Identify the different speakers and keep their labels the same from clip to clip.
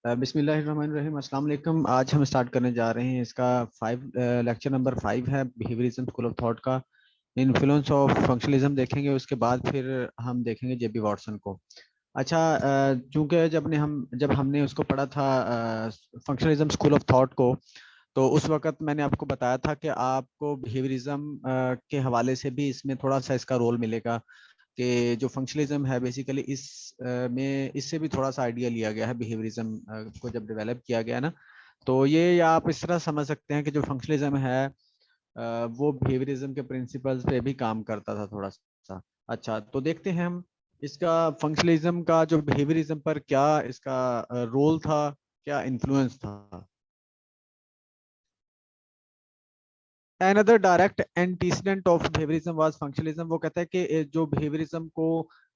Speaker 1: बिस्मिल्लाहिर्रहमानिर्रहीम, अस्सलाम वालेकुम। आज हम स्टार्ट करने जा रहे हैं इसका लेक्चर नंबर 5 है बिहेवियरिज्म स्कूल ऑफ थॉट का। इन्फ्लुएंस ऑफ फंक्शनलिज्म देखेंगे, उसके बाद फिर हम देखेंगे जेबी वॉटसन को। अच्छा, चूंकि जब हमने उसको पढ़ा था फंक्शनलिज्म स्कूल ऑफ थॉट को, तो उस वक्त मैंने आपको बताया था कि आपको बिहेवियरिज्म के हवाले से भी इसमें थोड़ा सा इसका रोल मिलेगा कि जो फंक्शनलिज्म है बेसिकली में इससे भी थोड़ा सा आइडिया लिया गया है बिहेवियरिज्म को जब डेवलप किया गया ना। तो ये आप इस तरह समझ सकते हैं कि जो फंक्शनलिज्म है वो बिहेवियरिज्म के प्रिंसिपल्स पे भी काम करता था थोड़ा सा। अच्छा, तो देखते हैं हम इसका फंक्शनलिज्म का जो बिहेवियरिज्म पर क्या इसका रोल था, क्या इन्फ्लुएंस था। Another direct antecedent of behaviorism was functionalism। वो कहता है कि जो behaviorism को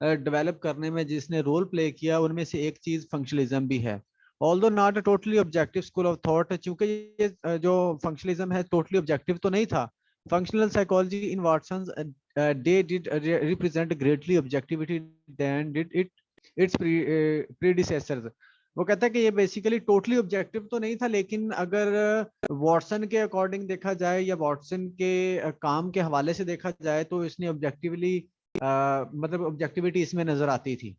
Speaker 1: डेवलप करने में जिसने रोल प्ले किया उनमें से एक चीज फंक्शनलिज्म भी है। Although not a totally objective school of thought, चूंकि ये जो फंक्शनलिज्म है टोटली ऑब्जेक्टिव तो नहीं था। Functional psychology in Watson's day did represent greatly objectivity than did it its predecessors. वो कहता है कि ये बेसिकली टोटली ऑब्जेक्टिव तो नहीं था, लेकिन अगर वॉटसन के अकॉर्डिंग देखा जाए या वॉटसन के काम के हवाले से देखा जाए तो इसने ऑब्जेक्टिवली मतलब ऑब्जेक्टिविटी इसमें नजर आती थी।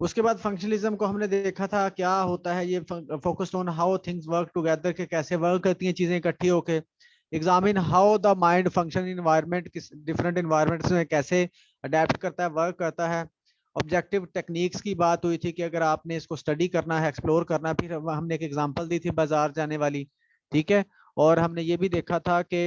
Speaker 1: उसके बाद फंक्शनलिज्म को हमने देखा था क्या होता है, ये focused on how things work together, के कैसे वर्क करती हैं चीजें इकट्ठी होके। Examine how the mind function in environment, किस डिफरेंट एनवायरनमेंट्स में कैसे अडेप्ट करता है, वर्क करता है। ऑब्जेक्टिव टेक्निक्स की बात हुई थी कि अगर आपने इसको स्टडी करना है, एक्सप्लोर करना, फिर हमने एक एग्जांपल दी थी बाजार जाने वाली। ठीक है। और हमने ये भी देखा था कि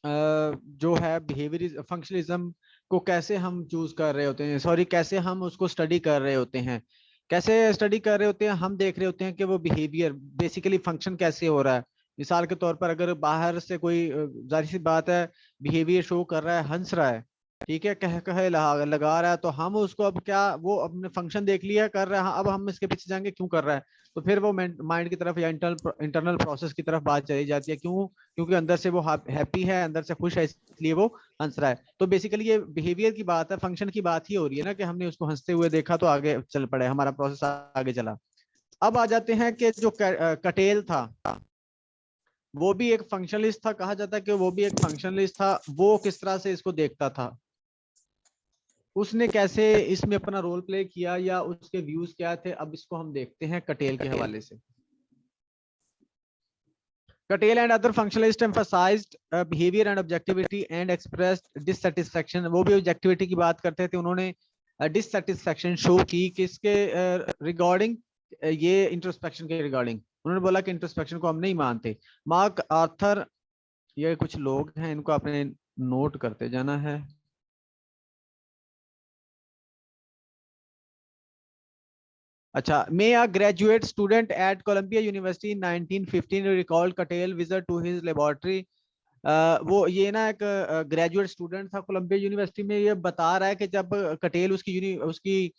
Speaker 1: जो है बिहेवियर फंक्शनलिज्म को कैसे हम चूज कर रहे होते हैं, सॉरी कैसे हम उसको स्टडी कर रहे होते हैं। कैसे स्टडी कर रहे होते हैं, हम देख रहे होते हैं कि वो बिहेवियर बेसिकली फंक्शन कैसे हो रहा है। मिसाल के तौर पर अगर बाहर से कोई जाहिर सी बात है बिहेवियर शो कर रहा है, हंस रहा है, ठीक है, कह कहे लगा रहा है, तो हम उसको अब क्या वो अपने फंक्शन देख लिया कर रहा है, अब हम इसके पीछे जाएंगे क्यों कर रहा है। तो फिर वो माइंड की तरफ या इंटरनल प्रोसेस की तरफ बात चली जाती है। क्यों? क्योंकि अंदर से वो हैप्पी है, अंदर से खुश है, इसलिए वो हंस रहा है। तो बेसिकली ये बिहेवियर की बात है, फंक्शन की बात ही हो रही है ना, कि हमने उसको हंसते हुए देखा तो आगे चल पड़े, हमारा प्रोसेस आगे चला। अब आ जाते हैं कि जो कटेल था वो भी एक फंक्शनलिस्ट था, कहा जाता है कि वो भी एक फंक्शनलिस्ट था। वो किस तरह से इसको देखता था, उसने कैसे इसमें अपना रोल प्ले किया या उसके व्यूज क्या थे, अब इसको हम देखते हैं कटेल के हवाले से। Cattell and other functionalists emphasized behavior and objectivity and expressed dissatisfaction। वो भी objectivity की बात करते थे, उन्होंने dissatisfaction शो की किसके रिगार्डिंग, ये इंट्रोस्पेक्शन के रिगार्डिंग। उन्होंने बोला कि इंट्रोस्पेक्शन को हम नहीं मानते। मार्क आर्थर, ये कुछ लोग हैं, इनको आपने नोट करते जाना है। अच्छा, may a graduate student at Columbia University in 1915 recalled Cattell visit to his laboratory। वो ये ना एक ग्रेजुएट स्टूडेंट था कोलंबिया यूनिवर्सिटी में, ये बता रहा है कि जब कटेल उसकी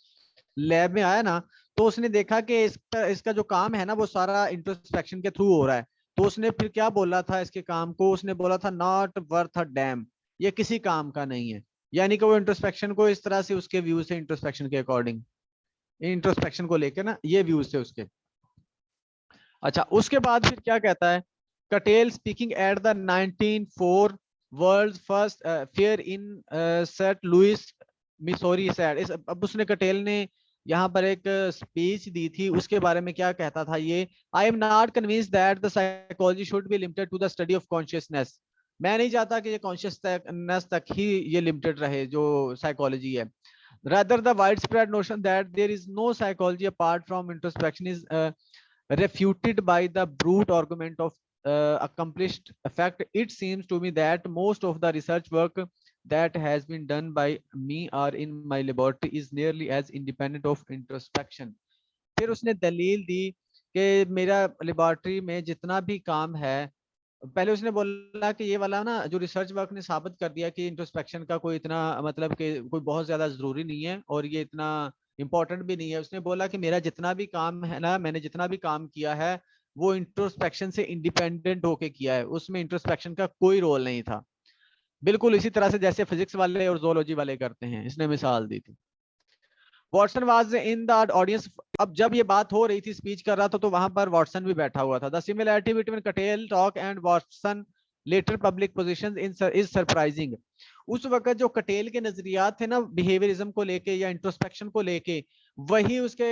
Speaker 1: लैब में आया ना, तो उसने देखा कि इसका जो काम है ना वो सारा इंट्रोस्पेक्शन के थ्रू हो रहा है। तो उसने फिर क्या बोला था इसके काम को, उसने बोला था नॉट वर्थ अ डैम, ये किसी काम का नहीं है। यानी कि वो इंट्रोस्पेक्शन को इस तरह से उसके व्यू से इंट्रोस्पेक्शन के अकॉर्डिंग, इंट्रोस्पेक्शन को लेकर ना ये व्यूज थे उसके। अच्छा, उसके बाद फिर क्या कहता है Cattell, speaking at the 1904 world first fair in saint Louis Missouri said. अब उसने कटेल ने यहाँ पर एक स्पीच दी थी, उसके बारे में क्या कहता था ये, I am not convinced that the psychology should be limited to the study of consciousness. मैं नहीं चाहता कि ये कॉन्शियसनेस तक ही ये लिमिटेड रहे जो साइकोलॉजी है। rather the widespread notion that there is no psychology apart from introspection is refuted by the brute argument of accomplished effect. It seems to me that most of the research work that has been done by me or in my laboratory is nearly as independent of introspection। फिर उसने दलील दी कि मेरा laboratory में जितना भी काम है, पहले उसने बोला कि ये वाला ना जो रिसर्च वर्क ने साबित कर दिया कि इंट्रोस्पेक्शन का कोई इतना मतलब कि कोई बहुत ज्यादा जरूरी नहीं है और ये इतना इंपॉर्टेंट भी नहीं है। उसने बोला कि मेरा जितना भी काम है ना, मैंने जितना भी काम किया है वो इंट्रोस्पेक्शन से इंडिपेंडेंट होके किया है, उसमें इंट्रोस्पेक्शन का कोई रोल नहीं था। बिल्कुल इसी तरह से जैसे फिजिक्स वाले और जोलॉजी वाले करते हैं, इसने मिसाल दी थी। Watson was in the audience. अब जब ये बात हो रही थी, स्पीच कर रहा था, तो वहां पर वॉटसन भी बैठा हुआ था। The similarity between Cattell talk and Watson later public positions is surprising. उस वक्त जो कटेल के नजरियात थे ना बिहेवियरिज्म को लेके या इंट्रोस्पेक्शन को लेके, वही उसके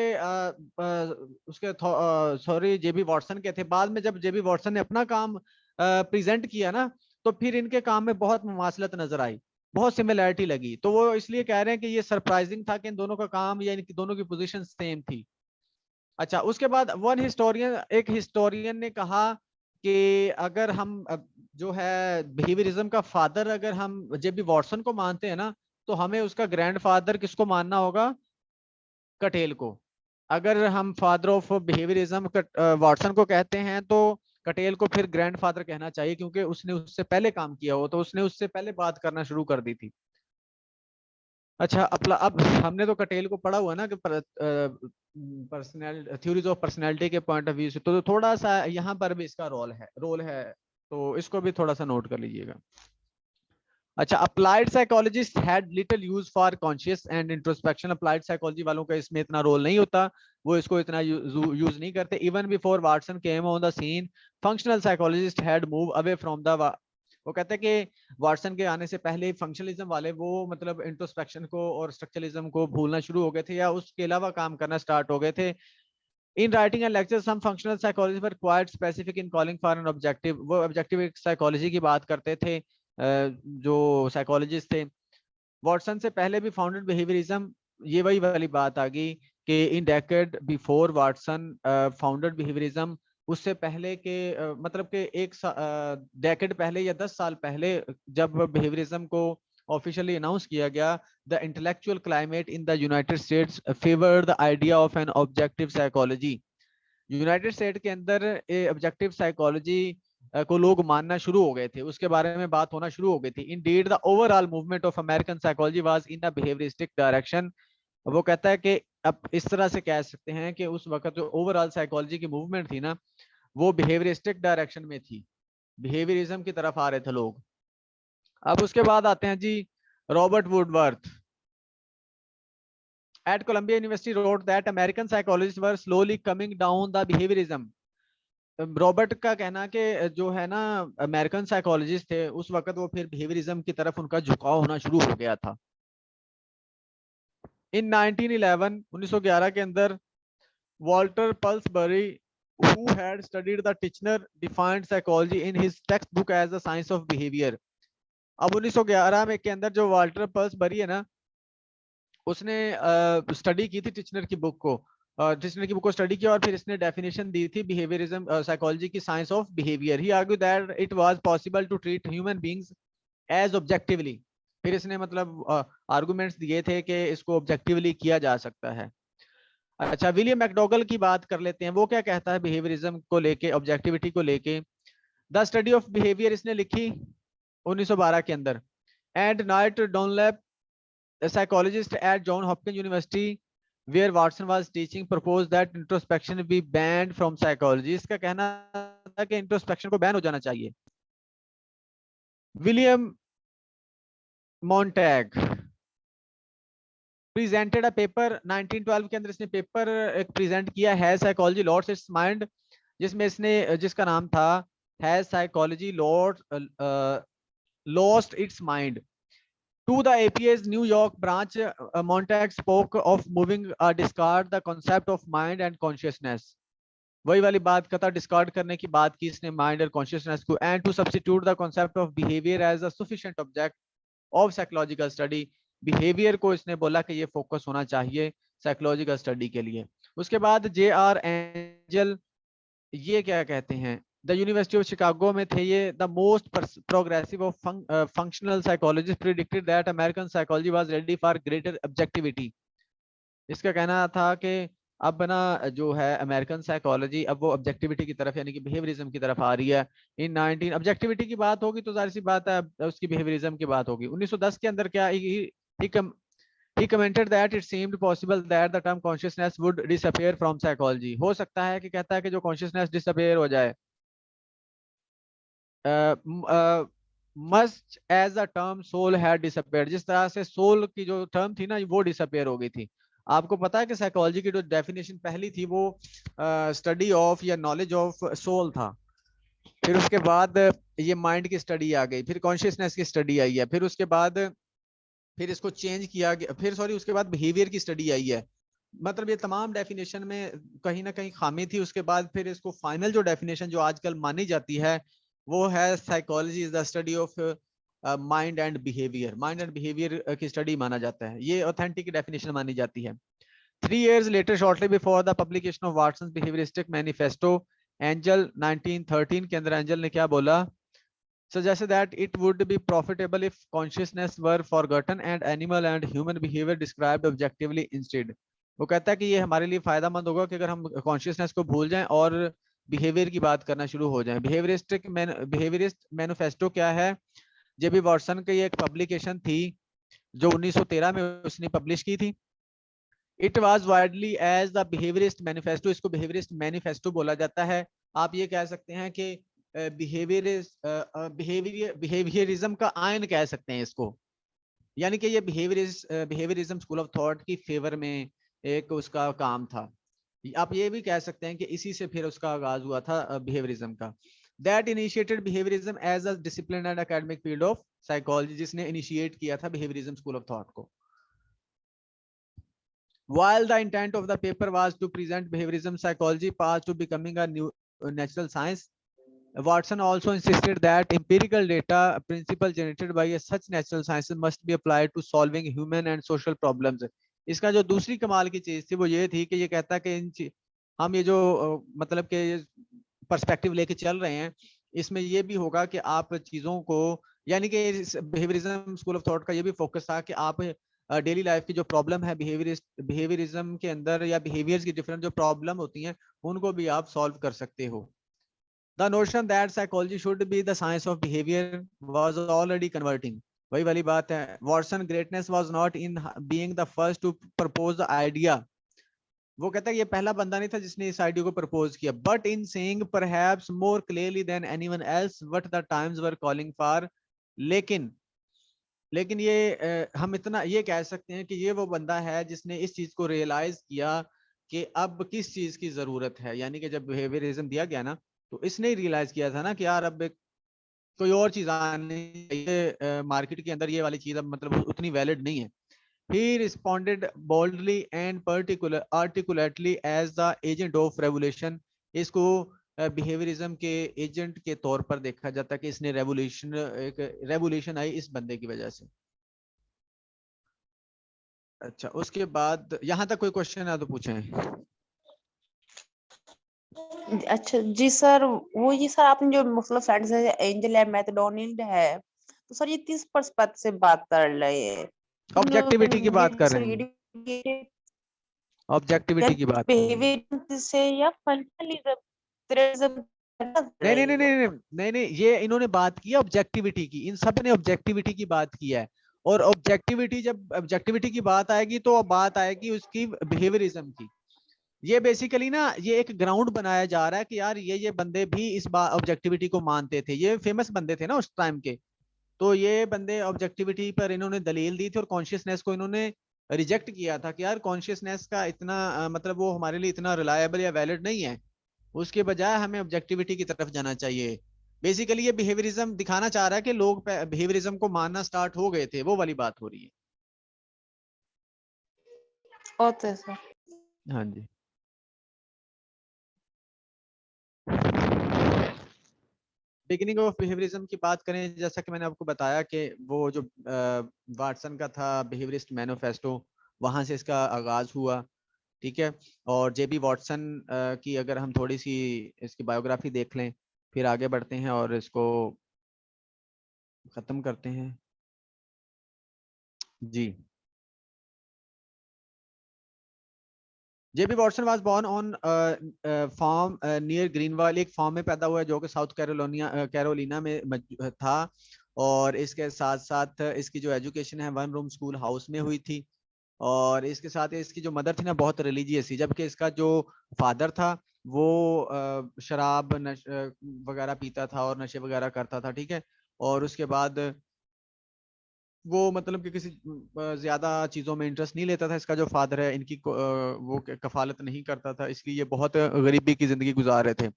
Speaker 1: सॉरी जेबी वॉटसन के थे। बाद में जब जेबी वॉटसन ने अपना काम प्रेजेंट किया ना, तो फिर इनके काम में बहुत मुमासलत नजर आई, बहुत सिमिलैरिटी लगी। तो वो इसलिए कह रहे हैं कि ये सरप्राइजिंग था कि इन दोनों का काम या इनकी दोनों की पोजीशन सेम थी। अच्छा, उसके बाद एक हिस्टोरियन ने कहा कि अगर हम जो है बिहेवियरिज्म का फादर अगर हम जेबी वॉटसन को मानते हैं ना, तो हमें उसका ग्रैंडफादर किसको मानना होगा? कटेल को। अगर हम फादर ऑफ बिहेवियरिज्म वाटसन को कहते हैं, तो कटेल को फिर ग्रैंडफादर कहना चाहिए, क्योंकि उसने उससे पहले काम किया हो, तो उसने उससे पहले बात करना शुरू कर दी थी। अच्छा, अब हमने तो कटेल को पढ़ा हुआ ना कि पर्सनल थ्योरीज ऑफ पर्सनैलिटी के पॉइंट ऑफ व्यू से, तो थोड़ा सा यहाँ पर भी इसका रोल है, तो इसको भी थोड़ा सा नोट कर लीजिएगा। अच्छा, applied psychologist had little use for conscious and introspection. Applied psychology वालों का इसमें इतना रोल नहीं होता, वो इसको इतना यूज नहीं करते। Even before Watson came on the scene, functional psychologist had move away from the, वो कहते हैं कि वाटसन के आने से पहले फंक्शनलिज्म वाले वो मतलब इंट्रोस्पेक्शन को और स्ट्रक्चरलिज्म को भूलना शुरू हो गए थे, या उसके अलावा काम करना स्टार्ट हो गए थे। In writing and lecture some functional psychology were quite specific in calling for an objective. वो ऑब्जेक्टिव साइकोलॉजी की बात करते थे जो साइकोलॉजिस्ट थे। वॉटसन से पहले भी फाउंडेड बिहेवियरिज्म, ये वही वाली बात आ गई कि in decade before Watson founded behaviourism, उससे पहले के मतलब के एक डेकेड पहले या 10 साल पहले जब बिहेवियरिज्म को ऑफिशियली अनाउंस किया गया, the intellectual climate in the United states favour the idea of an objective psychology. United state के अंदर ऑब्जेक्टिव साइकोलॉजी को लोग मानना शुरू हो गए थे, उसके बारे में बात होना शुरू हो गई थी। Indeed the overall movement of American psychology was in a behaviouristic direction. वो कहता है कि अब इस तरह से कह सकते हैं कि उस वक्त जो ओवरऑल साइकोलॉजी की मूवमेंट थी ना, वो बिहेवियरिस्टिक डायरेक्शन में थी, बिहेवियरिज्म की तरफ आ रहे थे लोग। अब उसके बाद आते हैं जी Robert Woodworth. At Columbia University wrote that American psychologists were slowly coming down the behaviorism. Robert का कहना कि जो है ना अमेरिकन साइकोलॉजिस्ट थे उस वक्त, वो फिर बिहेवियरिज्म की तरफ उनका झुकाव होना शुरू हो गया था। इन 1911 के अंदर Walter पल्सबरी, who had studied the Titchener, defined psychology in his textbook as the science of behavior. अब 1911 में के अंदर जो वाल्टर पल्सबरी है ना, उसने स्टडी की थी टिचनर की बुक को, टिचनर की बुक को स्टडी किया, और फिर इसने डेफिनेशन दी थी बिहेवियरिज्म साइकोलॉजी की, science of behaviour. He argue that it was possible to treat human beings as objectively. फिर इसने मतलब आर्गुमेंट्स दिए थे कि इसको ऑब्जेक्टिवली किया जा सकता है। अच्छा, विलियम मैकडोगल की बात कर लेते हैं, वो क्या कहता है बिहेवियरिज्म को लेके, ऑब्जेक्टिविटी को लेके। द स्टडी ऑफ बिहेवियर इसने लिखी 1912 के अंदर। And Knight Dunlap, a psychologist at John Hopkins University, where Watson was teaching, proposed that introspection be banned from psychology. इसका कहना था कि इंट्रोस्पेक्शन को बैन हो जाना चाहिए। William Montag presented a paper 1912 के अंदर, इसने पेपर एक प्रेजेंट किया है, साइकोलॉजी लॉस्ट इट्स माइंड, जिसमें इसने, जिसका नाम था है psychology lost its mind. To the APA's New York branch, Montag spoke of moving discard the concept of mind and consciousness. वही वाली बात कहता, डिस्कार्ड करने की बात की इसने माइंड और कॉन्शियसनेस को, and to substitute the concept of behaviour as a sufficient object of psychological study. Behaviour को इसने बोला कि ये फोकस होना चाहिए साइकोलॉजिकल स्टडी के लिए। उसके बाद JR एंजल, ये क्या कहते हैं, द यूनिवर्सिटी ऑफ शिकागो में थे ये। The most progressive of functional psychologist predicted that American psychology was ready for greater objectivity. इसका कहना था कि अब ना जो है अमेरिकन साइकोलॉजी अब वो ऑब्जेक्टिविटी की तरफ यानी कि बिहेवियरिज्म की तरफ आ रही है। इन 19 ऑब्जेक्टिविटी की बात होगी तो जाहिर सी बात है उसकी बिहेवियरिज्म की बात होगी। 1910 के अंदर क्या he commented that it seemed possible that the term consciousness would disappear from psychology. हो सकता है कि कहता है कि जो consciousness disappear हो जाए, must as a term soul had disappeared, जिस तरह से सोल की जो टर्म थी ना वो डिसअपियर हो गई थी। आपको पता है कि साइकोलॉजी की जो डेफिनेशन पहली थी वो स्टडी ऑफ या नॉलेज ऑफ सोल था, फिर उसके बाद ये माइंड की स्टडी आ गई, फिर कॉन्शियसनेस की स्टडी आई है, फिर उसके बाद फिर इसको चेंज किया गया, फिर सॉरी उसके बाद बिहेवियर की स्टडी आई है। मतलब ये तमाम डेफिनेशन में कहीं ना कहीं खामी थी। उसके बाद फिर इसको फाइनल जो डेफिनेशन जो आजकल मानी जाती है वो है psychology is the study of mind and behaviour. Mind and behaviour की स्टडी माना जाता है, ये ऑथेंटिक डेफिनेशन मानी जाती है। 3 years later, shortly before the publication of Watson's behavioristic manifesto, angel 1913 के अंदर एंजल ने क्या बोला? Suggested that it would be profitable if consciousness were forgotten and animal and human behavior described objectively instead. वो कहता है कि ये हमारे लिए फायदेमंद होगा कि अगर हम कॉन्शियसनेस को भूल जाएं और बिहेवियर की बात करना शुरू हो जाएं। बिहेवियरिस्ट मैनिफेस्टो क्या है? जेबी वॉटसन की एक पब्लिकेशन थी जो 1913 में उसने पब्लिश की थी। It was widely as the behaviourist manifesto, इसको बिहेवियरिस्ट मैनिफेस्टो बोला जाता है। आप ये कह सकते हैं कि बिहेवियरिज्म का आयन कह सकते हैं इसको, यानी कि ये बिहेवियरिज्म स्कूल ऑफ थॉट की फेवर में एक उसका काम था। आप ये भी कह सकते हैं कि इसी से फिर उसका आगाज हुआ था बिहेवियरिज्म का। That initiated behaviourism as a discipline and academic field of psychology, जिसने इनिशिएट किया था बिहेवियरिज्म स्कूल ऑफ थॉट को। While the intent of the paper was to present behaviorism psychology path to becoming a new natural science, Watson also insisted that empirical data principle generated by such natural sciences must be applied to solving human and social problems. इसका जो दूसरी कमाल की चीज थी वो ये थी कि ये कहता कि हम ये जो मतलब के पर्सपेक्टिव लेके चल रहे हैं इसमें ये भी होगा कि आप चीजों को, यानी कि बिहेवियरिज्म स्कूल ऑफ थॉट का ये भी फोकस था कि आप डेली लाइफ की जो प्रॉब्लम है बिहेवियरिज्म के अंदर या बिहेवियर्स की डिफरेंट जो प्रॉब्लम होती हैं उनको भी आप सॉल्व कर सकते हो। The notion that psychology should be the science of behavior was already converting. वही वाली बात है। Watson greatness was not in being the first to propose the idea. वो कहता है ये पहला बंदा नहीं था जिसने इस आइडिया को प्रपोज किया, but in saying perhaps more clearly than anyone else what the times were calling for. लेकिन ये हम इतना ये कह सकते हैं कि ये वो बंदा है जिसने इस चीज को रियलाइज किया कि अब किस चीज की जरूरत है। यानी कि जब बिहेवियरिज्म दिया गया ना तो इसने रियलाइज किया था ना कि यार अब कोई और चीज आनी चाहिए मार्केट के अंदर, ये वाली चीज अब मतलब उतनी वैलिड नहीं है। He responded boldly and articulately as the agent of revolution. इसको बिहेवियरिज्म के एजेंट के तौर पर देखा जाता है कि इसने एक रेवोल्यूशन आई इस बंदे की वजह से। अच्छा, उसके बाद यहाँ तक कोई क्वेश्चन है तो पूछें।
Speaker 2: अच्छा जी सर, वो ये सर आपने जो मतलब फ्रेंड्स है एंजल है मैथडोनिल्ड है, तो सर ये किस पर्सपेक्टिव से बात कर रहे हैं?
Speaker 1: ऑब्जेक्टिविटी की बात कर रहे हैं, ऑब्जेक्टिविटी की बात कर रहे हैं।
Speaker 2: बिहेवियर से या फंडामेंटलिज्म
Speaker 1: नहीं नहीं नहीं नहीं नहीं नहीं, ये इन्होंने बात की है ऑब्जेक्टिविटी की, इन सब ने ऑब्जेक्टिविटी की बात की है। और ऑब्जेक्टिविटी, जब ऑब्जेक्टिविटी की बात आएगी तो बात आएगी उसकी बिहेवियरिज्म की। ये बेसिकली ना ये एक ग्राउंड बनाया जा रहा है कि यार ये बंदे भी इस बात ऑब्जेक्टिविटी को मानते थे, ये फेमस बंदे थे ना उस टाइम के। तो ये बंदे ऑब्जेक्टिविटी पर इन्होंने दलील दी थी और कॉन्शियसनेस को इन्होंने रिजेक्ट किया था कि यार कॉन्शियसनेस का इतना मतलब वो हमारे लिए इतना रिलायबल या वैलिड नहीं है, उसके बजाय हमें ऑब्जेक्टिविटी की तरफ जाना चाहिए। बेसिकली ये बिहेवियरिज्म दिखाना चाह रहा है कि लोग बिहेवियरिज्म को मानना स्टार्ट हो गए थे, वो वाली बात हो रही है।
Speaker 2: Okay sir.
Speaker 1: हाँ जी। बिगिनिंग ऑफ बिहेवियरिज्म की बात करें, जैसा कि मैंने आपको बताया कि वो जो वाटसन का था बिहेवियरिस्ट मैनिफेस्टो, वहां से इसका आगाज हुआ। ठीक है, और जेबी वाटसन की अगर हम थोड़ी सी इसकी बायोग्राफी देख लें फिर आगे बढ़ते हैं और इसको खत्म करते हैं जी। JB Watson was born on farm near Greenville, एक फार्म में पैदा हुआ है जो कि साउथ कैरोलिना में था। और इसके साथ साथ इसकी जो एजुकेशन है वन रूम स्कूल हाउस में हुई थी। और इसके साथ इसकी जो मदर थी ना बहुत रिलीजियस थी, जबकि इसका जो फादर था वो शराब वगैरह पीता था और नशे वगैरह करता था। ठीक है, और उसके बाद वो मतलब कि किसी ज्यादा चीजों में इंटरेस्ट नहीं लेता था। इसका जो फादर है इनकी वो कफालत नहीं करता था, इसलिए ये बहुत गरीबी की जिंदगी गुजार रहे थे।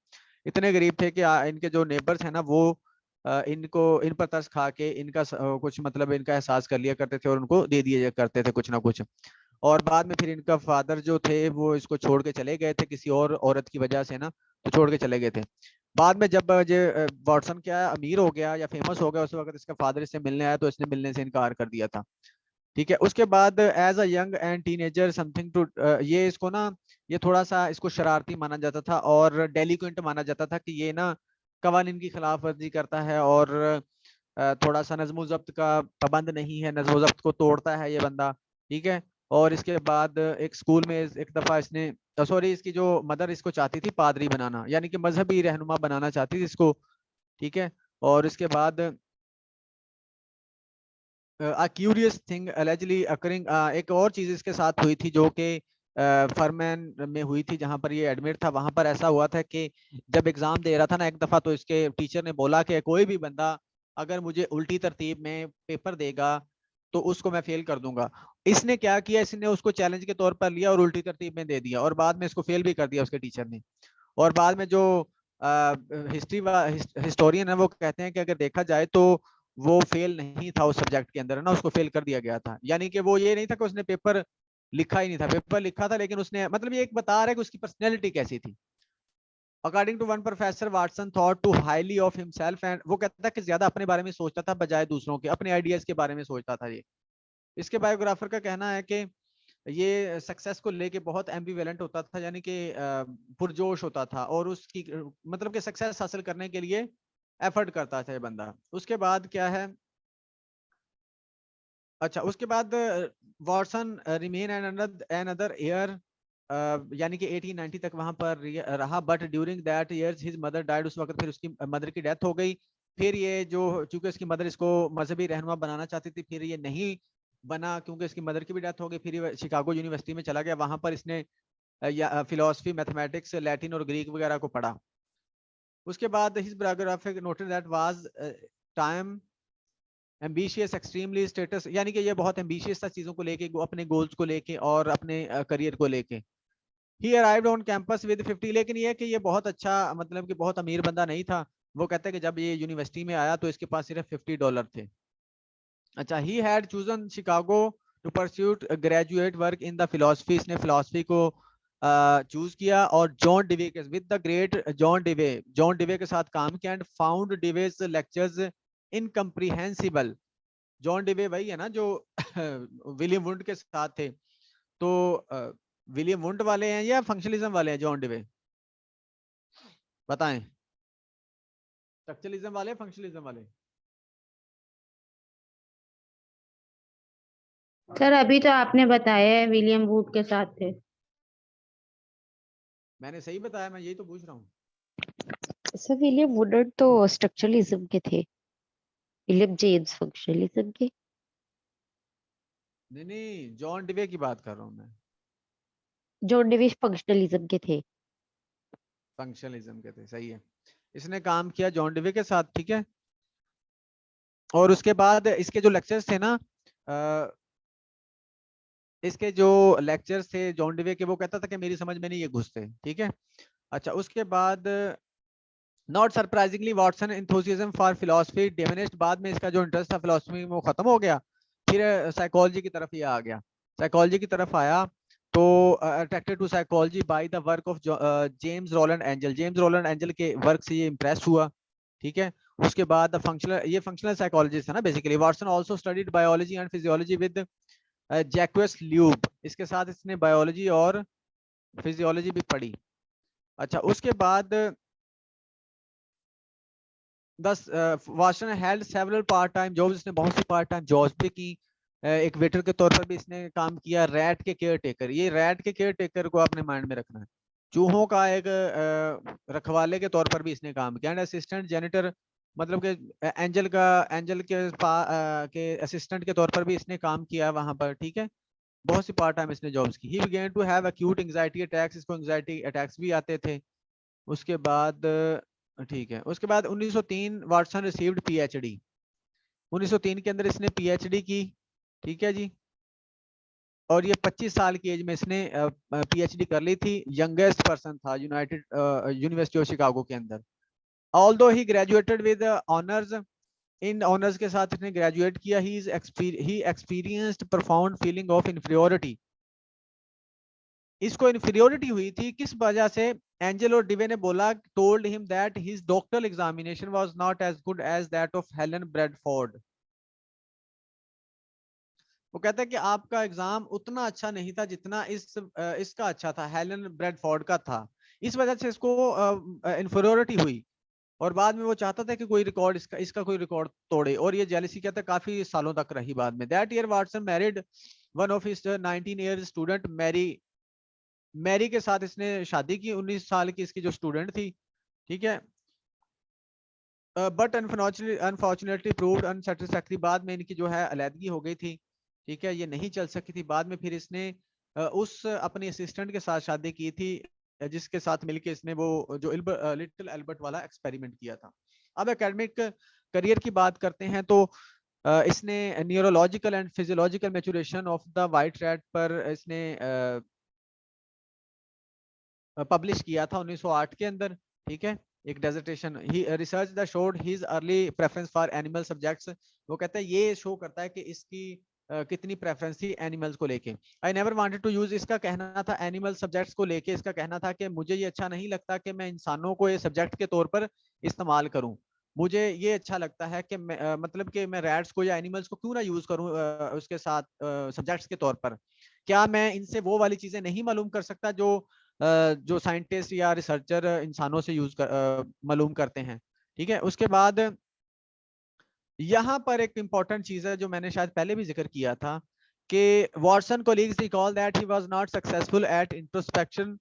Speaker 1: इतने गरीब थे कि इनके जो नेबर्स है ना वो इनको इन पर तरस खा के इनका कुछ मतलब इनका एहसास कर लिया करते थे और उनको दे दिए करते थे कुछ ना कुछ। और बाद में फिर इनका फादर जो थे वो इसको छोड़ के चले गए थे किसी और औरत की वजह से ना, तो छोड़ के चले गए थे। बाद में जब ये वॉटसन क्या अमीर हो गया या फेमस हो गया, उस वक्त इसका फादर इससे मिलने आया तो इसने मिलने से इनकार कर दिया था। ठीक है, उसके बाद as a young and teenager something to, ये इसको ना, ये थोड़ा सा इसको शरारती माना जाता था और डेलिक्वेंट माना जाता था कि ये ना कवानीन की खिलाफ वर्जी करता है और थोड़ा सा नज्म जब्त का पाबंद नहीं है, नज्म जब्त को तोड़ता है ये बंदा। ठीक है। और इसके बाद एक स्कूल में एक दफा इसने, सॉरी, इसकी जो मदर इसको चाहती थी पादरी बनाना, यानी कि मजहबी रहनुमा बनाना चाहती थी इसको। ठीक है। और इसके बाद क्यूरियस थिंग एलिजिडली अकरिंग, एक और चीज इसके साथ हुई थी जो कि फरमैन में हुई थी जहां पर ये एडमिट था। वहां पर ऐसा हुआ था कि जब एग्जाम दे रहा था ना एक दफा, तो इसके टीचर ने बोला कि कोई भी बंदा अगर मुझे उल्टी तरतीब में पेपर देगा तो उसको मैं फेल कर दूंगा। इसने क्या किया, इसने उसको चैलेंज के तौर पर लिया और उल्टी तरतीब में दे दिया और बाद में इसको फेल भी कर दिया उसके टीचर ने। और बाद में जो हिस्ट्री हिस्टोरियन है वो कहते हैं कि अगर देखा जाए तो वो फेल नहीं था उस सब्जेक्ट के अंदर, है ना, उसको फेल कर दिया गया था। यानी कि वो ये नहीं था कि उसने पेपर लिखा ही नहीं था, पेपर लिखा था लेकिन उसने, मतलब ये एक बता रहा है कि उसकी पर्सनैलिटी कैसी थी। According to one professor Watson thought too highly of himself, and वो कहता है कि ज्यादा अपने बारे में सोचता था बजाय दूसरों के, अपने आइडियाज के बारे में सोचता था ये। इसके बायोग्राफर का कहना है कि ये सक्सेस को लेके बहुत एम्बिवेलेंट होता था, यानी कि पुरजोश होता था और उसकी मतलब कि सक्सेस हासिल करने के लिए एफर्ट करता था ये बंदा। उसके बाद क्या है, अच्छा उसके बाद Watson remain N other year, यानी कि 1890 तक वहां पर रहा, but during that years his mother died, उस वक्त फिर उसकी मदर की डेथ हो गई। फिर ये जो, चूंकि उसकी मदर इसको मजहबी रहनुमा बनाना चाहती थी, फिर ये नहीं बना क्योंकि इसकी मदर की भी डेथ हो गई। फिर ये शिकागो यूनिवर्सिटी में चला गया, वहां पर इसने फिलोसफी, मैथमेटिक्स, लैटिन और ग्रीक वगैरह को पढ़ा। उसके बाद his biographic noted that was time ambitious extremely status, यानी कि ये बहुत एम्बिशियस था चीजों को लेके, अपने गोल्स को लेके और अपने करियर को लेके। ही अराइव्ड ऑन कैंपस विद 50, लेकिन ये कि ये बहुत अच्छा, मतलब कि बहुत अमीर बंदा नहीं था। वो कहता है कि जब ये यूनिवर्सिटी में आया तो इसके पास सिर्फ $50 थे। अच्छा, he had chosen Chicago to pursue graduate work in the philosophy, इसने फिलोसफी को चूज किया और जॉन डिवे के with the great John Dewey के साथ काम किया and found Dewey's lectures incomprehensible. John Dewey वही है ना जो विलियम वुंड के साथ थे। तो विलियम वुंड वाले हैं या फंक्शनलिज्म वाले हैं जॉन डिवे, बताएं। स्ट्रक्चरलिज्म वाले, फंक्शनलिज्म वाले?
Speaker 3: सर अभी तो आपने बताया है विलियम वुड के साथ थे।
Speaker 1: मैंने सही बताया, मैं यही तो पूछ रहा हूँ।
Speaker 3: सर विलियम वुड तो स्ट्रक्चरलिज्म के थे, विलियम जेम्स फंक्शनलिज्म के।
Speaker 1: नहीं नहीं, जॉन डिवे की बात कर रहा हूँ मैं।
Speaker 3: जॉन डेविस फंक्शनलिज्म के थे।
Speaker 1: फंक्शनलिज्म के थे, सही है। इसने काम किया जॉन डिवे के साथ, ठीक है। और उसके बाद इसके जो लेक्चर्स थे ना, इसके जो लेक्चर्स थे जॉन डिवे के, वो कहता था कि मेरी समझ में नहीं ये घुसते, ठीक है। अच्छा, उसके बाद not surprisingly Watson enthusiasm for philosophy diminished, बाद में इसका जो इंटरेस्ट था फिलोसफी में वो खत्म हो गया। फिर साइकोलॉजी की तरफ ये आ गया, साइकोलॉजी की तरफ आया। तो attracted to psychology by the work of James Rowland Angell, James Rowland Angell के वर्क से ये इंप्रेस हुआ, ठीक है। उसके बाद फंक्शनल, ये फंक्शनल साइकोलॉजिस्ट है ना basically. Watson also studied biology and physiology with Jacques Loeb, इसके साथ इसने बायोलॉजी और फिजियोलॉजी भी पढ़ी। अच्छा, उसके बाद Watson held several part time jobs, इसने बहुत सी पार्ट टाइम जॉब्स भी की। एक वेटर के तौर पर भी इसने काम किया, रैट के केयर टेकर, ये रैट के केयर टेकर को आपने माइंड में रखना है। चूहों का एक रखवाले के तौर पर भी इसने काम किया। एंड असिस्टेंट जेनिटर, मतलब कि एंजल के असिस्टेंट के तौर पर भी इसने काम किया वहां पर, ठीक है। बहुत सी पार्ट टाइम इसने जॉब्स की। He began to have acute anxiety attacks, इसको एंजाइटी अटैक्स भी आते थे। उसके बाद ठीक है, उसके बाद 1903 वाटसन रिसीव्ड पीएचडी। 1903 के अंदर इसने पीएचडी की, ठीक है जी, और ये 25 साल की एज में इसने पीएचडी कर ली थी। यंगेस्ट पर्सन था यूनाइटेड यूनिवर्सिटी ऑफ शिकागो के अंदर। Although he graduated with honours, in honours के साथ इसने ग्रेजुएट किया। He experienced profound feeling of inferiority, इसको इंफीरियोरिटी हुई थी किस वजह से? एंजेलो डिवे ने बोला, told him that his doctoral examination was not as good as that of Helen Bradford. वो कहता है कि आपका एग्जाम उतना अच्छा नहीं था जितना इसका अच्छा था, हेलन ब्रैडफोर्ड का था। इस वजह से इसको इंफीरियोरिटी हुई, और बाद में वो चाहता था कि कोई रिकॉर्ड इसका कोई रिकॉर्ड तोड़े, और ये जेलसी कहता है काफी सालों तक रही बाद में। That year Watson married one of his 19 year student Mary के साथ इसने शादी की, 19 साल की इसकी जो स्टूडेंट थी, ठीक है। बट अनफॉर्चुनेटली प्रूव्ड अनसेटिस्फैक्टरी, बाद में इनकी जो है अलैदगी हो गई थी, ठीक है, ये नहीं चल सकी थी। बाद में फिर इसने उस अपनी असिस्टेंट के साथ शादी की थी, जिसके साथ मिलके इसने वो जो लिटिल एल्बर्ट वाला एक्सपेरिमेंट किया था। अब एकेडमिक करियर की बात करते हैं तो इसने neurological and physiological maturation of the white rat पर इसने पब्लिश किया था 1908 के अंदर, ठीक है, एक dissertation. He research that showed his early preference for animal subjects, वो कहता है ये शो करता है कि इसकी कितनी प्रेफरेंस थी एनिमल्स को लेके। I never wanted to use, इसका कहना था एनिमल सब्जेक्ट्स को लेके, इसका कहना था कि मुझे ये अच्छा नहीं लगता कि मैं इंसानों को ये सब्जेक्ट के तौर पर इस्तेमाल करूं। मुझे ये अच्छा लगता है कि मतलब कि मैं रैट्स को या एनिमल्स को क्यों ना यूज करूं उसके साथ सब्जेक्ट्स के तौर पर। क्या मैं इनसे वो वाली चीजें नहीं मालूम कर सकता जो साइंटिस्ट या रिसर्चर इंसानों से मालूम करते हैं, ठीक है। उसके बाद यहाँ पर एक इंपॉर्टेंट चीज है जो मैंने शायद पहले भी जिक्र किया था कि Watson colleagues recall that he was not successful at introspection,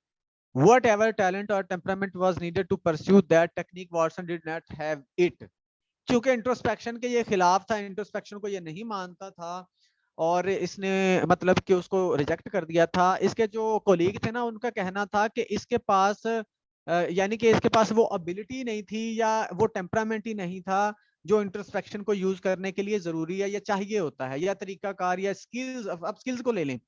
Speaker 1: whatever talent or temperament was needed to pursue that technique, Watson did not have it। क्योंकि इंट्रोस्पेक्शन के ये खिलाफ था, इंट्रोस्पेक्शन को ये नहीं मानता था, और इसने मतलब कि उसको रिजेक्ट कर दिया था। इसके जो कोलीग थे ना, उनका कहना था कि इसके पास यानी कि इसके पास वो एबिलिटी नहीं थी या वो टेम्परामेंट ही नहीं था जो इंट्रोस्पेक्शन को यूज करने के लिए जरूरी है या चाहिए होता है, या तरीकाकार या स्किल्स। अब स्किल्स को ले लें,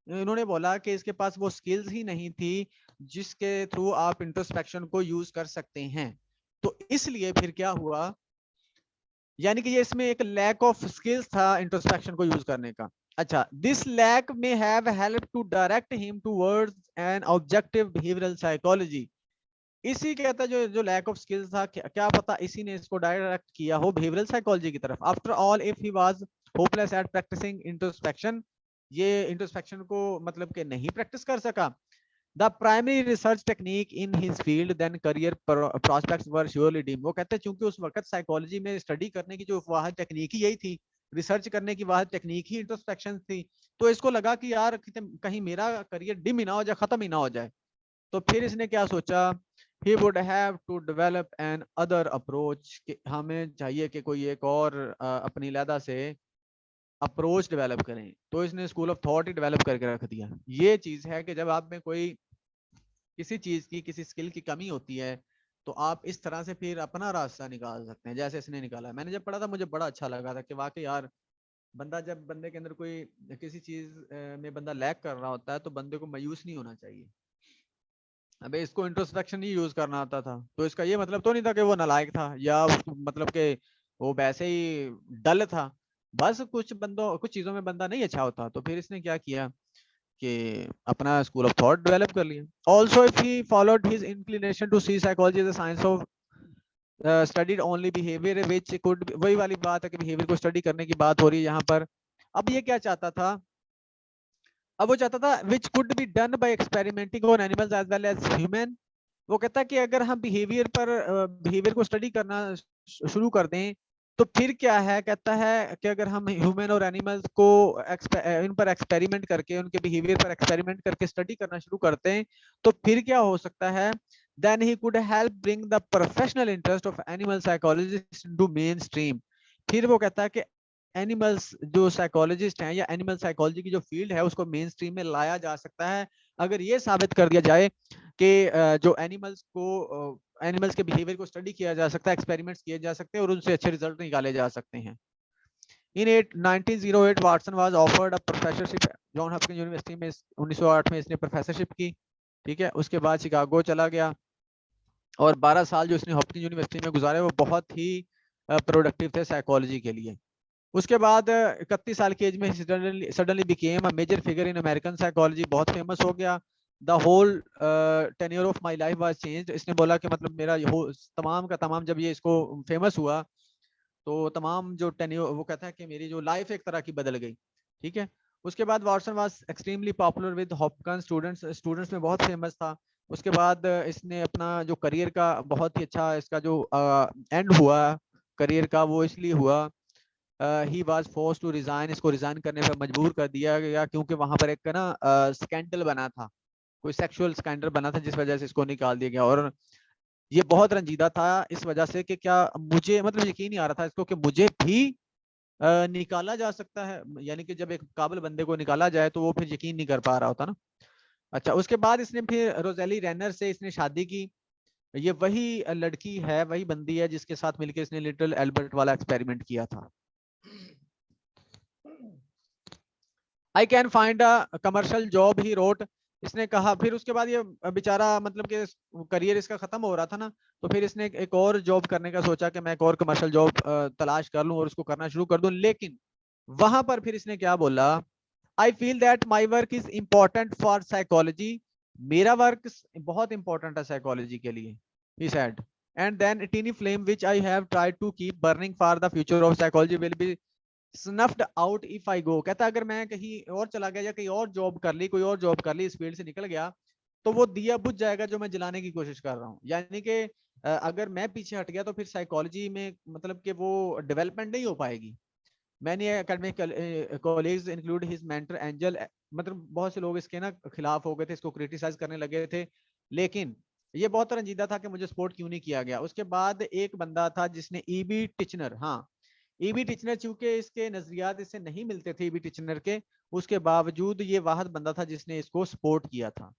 Speaker 1: इन्होंने बोला कि इसके पास वो स्किल्स ही नहीं थी जिसके थ्रू आप इंट्रोस्पेक्शन को यूज कर सकते हैं। तो इसलिए फिर क्या हुआ, यानी कि ये इसमें एक लैक ऑफ स्किल्स था इंट्रोस्पेक्शन को यूज करने का। अच्छा, this lack may have help to direct him towards an objective behavioural psychology. इसी कहता जो लैक ऑफ स्किल्स था, क्या पता इसी ने इसको डायरेक्ट किया हो बिहेवियरल साइकोलॉजी की तरफ। After all if he was hopeless at practising introspection, ये इंट्रोस्पेक्शन को मतलब कि नहीं प्रैक्टिस कर सका, the primary research technique in his field then career prospects were surely dim। वो कहते हैं चूंकि उस वक्त साइकोलॉजी में स्टडी करने की जो वाहिद टेक्निक ही यही थी, रिसर्च करने की वाहिद टेक्निक ही इंट्रोस्पेक्शन थी, तो इसको लगा कि यार कहीं मेरा करियर डिम ही ना हो जाए, खत्म ही ना हो जाए। तो फिर इसने क्या सोचा, he would have to develop an other approach, कि हमें चाहिए कि कोई एक और अपनी लहदा से अप्रोच डेवलप करें। तो इसने school of thought he develop करके रख दिया। ये चीज है कि जब आप में कोई किसी चीज की किसी स्किल की कमी होती है तो आप इस तरह से फिर अपना रास्ता निकाल सकते हैं, जैसे इसने निकाला। मैंने जब पढ़ा था मुझे बड़ा अच्छा लगा था कि वाकई यार, जब बंदे के अंदर कोई किसी चीज में बंदा लैक कर रहा होता है तो बंदे को मायूस नहीं होना चाहिए। अबे इसको इंट्रोस्पेक्शन ही यूज करना आता था, तो इसका ये मतलब तो नहीं था कि वो नालायक था या मतलब कि वो वैसे ही डल था। बस कुछ चीजों में बंदा नहीं अच्छा होता, तो फिर इसने क्या किया कि अपना स्कूल ऑफ थॉट डेवलप कर लिया। Also if he followed his inclination to see psychology as a science of studied only behaviour which could, वही वाली बात है कि बिहेवियर को स्टडी करने की बात हो रही है यहाँ पर। अब ये क्या चाहता था, अब वो चाहता था which could be done by experimenting on animals as well as human. वो कहता है कि अगर हम बिहेवियर को स्टडी करना शुरू कर दें तो फिर क्या है, कहता है कि अगर हम ह्यूमन और एनिमल्स को इन पर एक्सपेरिमेंट करके उनके बिहेवियर पर एक्सपेरिमेंट करके स्टडी करना शुरू करते हैं तो फिर क्या हो सकता है, then he could help bring the professional interest of animal psychologist into mainstream. फिर वो कहता है कि एनिमल्स जो साइकोलॉजिस्ट हैं या एनिमल साइकोलॉजी की जो फील्ड है उसको मेन स्ट्रीम में लाया जा सकता है अगर ये साबित कर दिया जाए कि जो एनिमल्स के बिहेवियर को स्टडी किया जा सकता है, एक्सपेरिमेंट्स किए जा सकते हैं और उनसे अच्छे रिजल्ट निकाले जा सकते हैं। In 1908 Watson was offered a professorship John Hopkins university में 1908 में इसने प्रोफेसरशिप की, ठीक है। उसके बाद शिकागो चला गया और 12 साल जो इसने हॉपकिंस यूनिवर्सिटी में गुजारे वो बहुत ही प्रोडक्टिव थे साइकोलॉजी के लिए। उसके बाद 31 साल की एज में suddenly became a major figure in American psychology, बहुत फेमस हो गया। The whole tenure of my life was changed, इसने बोला कि मतलब मेरा तमाम का तमाम जब ये इसको फेमस हुआ तो तमाम जो टेन्योर, वो कहता है कि मेरी जो लाइफ एक तरह की बदल गई, ठीक है। उसके बाद Watson was extremely popular with Hopkins students में बहुत फेमस था। उसके बाद इसने अपना जो करियर का बहुत ही अच्छा इसका जो एंड हुआ करियर का, वो इसलिए हुआ he was force to resign, इसको रिजाइन करने पर मजबूर कर दिया गया क्योंकि वहां पर एक ना स्कैंडल बना था, कोई सेक्सुअल स्कैंडल बना था जिस वजह से इसको निकाल दिया गया। और ये बहुत रंजीदा था इस वजह से कि क्या मुझे मतलब यकीन नहीं आ रहा था इसको कि मुझे भी निकाला जा सकता है, यानी कि जब एक काबिल बंदे को निकाला जाए तो वो फिर यकीन नहीं कर पा रहा होता ना। अच्छा, उसके बाद इसने फिर रोजेली रैनर से इसने शादी की। ये वही लड़की है, वही बंदी है जिसके साथ मिलकर इसने लिटिल एल्बर्ट वाला एक्सपेरिमेंट किया था। I can find a commercial job he wrote, इसने कहा। फिर उसके बाद ये बेचारा मतलब कि करियर इसका खत्म हो रहा था ना, तो फिर इसने एक और जॉब करने का सोचा कि मैं एक और कमर्शियल जॉब तलाश कर लूं और उसको करना शुरू कर दूं। लेकिन वहां पर फिर इसने क्या बोला, I feel that my work is important for psychology, मेरा वर्क बहुत इंपॉर्टेंट है साइकोलॉजी के लिए, he said, and then a teeny flame which I have tried to keep burning for the future of psychology will be snuffed out if I go। कहता अगर मैं कहीं और चला गया या कहीं और जॉब कर ली, कोई और जॉब कर ली, इस फील्ड से निकल गया, तो वो दिया बुझ जाएगा जो मैं जलाने की कोशिश कर रहा हूँ। यानी कि अगर मैं पीछे हट गया तो फिर साइकोलॉजी में मतलब कि वो डेवलपमेंट नहीं हो पाएगी। Many academic colleagues include his mentor angel, मतलब बहुत से लोग इसके ना खिलाफ हो गए थे, इसको क्रिटिसाइज करने लगे थे, लेकिन ये बहुत रंजीदा था कि मुझे सपोर्ट क्यों नहीं किया गया। उसके बाद एक बंदा था जिसने ईबी टिचनर, हाँ ईबी टिचनर, चूंकि इसके नजरियात इससे नहीं मिलते थे ईबी टिचनर के, उसके बावजूद ये वाहिद बंदा था जिसने इसको सपोर्ट किया था।